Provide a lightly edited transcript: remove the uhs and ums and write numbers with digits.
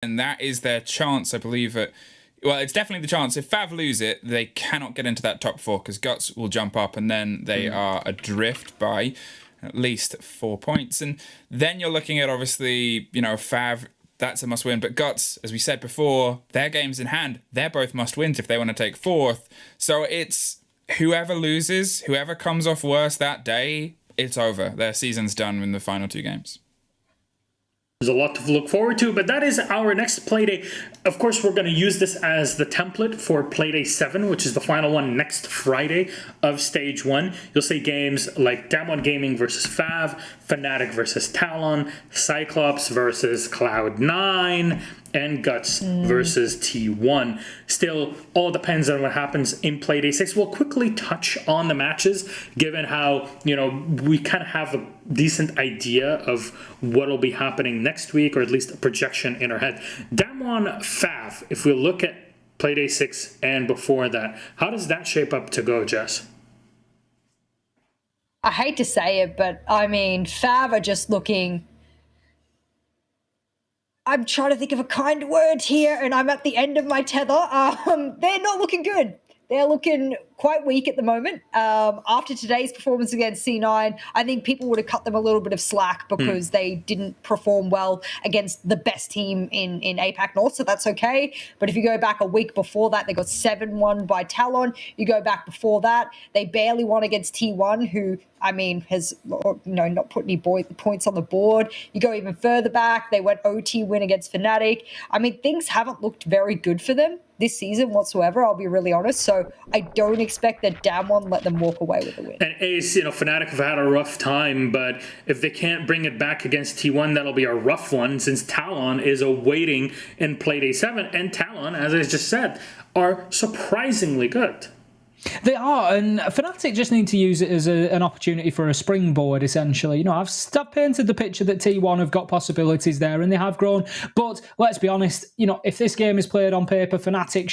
and that is their chance, I believe. Well, it's definitely the chance. If Fav lose it, they cannot get into that top 4 because Guts will jump up, and then they are adrift by at least 4 points. And then you're looking at, obviously, you know, Fav, that's a must win. But Guts, as we said before, their game's in hand. They're both must wins if they want to take 4th. So it's whoever loses, whoever comes off worse that day, it's over. Their season's done in the final 2 games. There's a lot to look forward to, but that is our next Playday. Of course, we're going to use this as the template for Playday 7, which is the final one next Friday of Stage 1. You'll see games like Damwon Gaming versus Fav, Fnatic versus Talon, Cyclops versus Cloud9, and Guts versus T1. Still, all depends on what happens in Playday 6. We'll quickly touch on the matches, given how, you know, we kind of have a decent idea of what will be happening next week, or at least a projection in our head. Damwon Fav, if we look at Playday 6 and before that, how does that shape up to go, Jess? I hate to say it, but I mean, Fav are just looking... I'm trying to think of a kind word here, and I'm at the end of my tether. They're not looking good. They're looking quite weak at the moment. After today's performance against C9, I think people would have cut them a little bit of slack because they didn't perform well against the best team in APAC North, so that's okay. But if you go back a week before that, they got 7-1 by Talon. You go back before that, they barely won against T1, who, I mean, has, you know, not put any points on the board. You go even further back, they went OT win against Fnatic. I mean, things haven't looked very good for them this season whatsoever, I'll be really honest. So I don't expect that Damwon let them walk away with the win. And Ace, you know, Fnatic have had a rough time, but if they can't bring it back against T1, that'll be a rough one, since Talon is awaiting in Playday 7. And Talon, as I just said, are surprisingly good. They are, and Fnatic just need to use it as an opportunity for a springboard, essentially. You know, I've painted the picture that T1 have got possibilities there, and they have grown. But let's be honest, you know, if this game is played on paper, Fnatic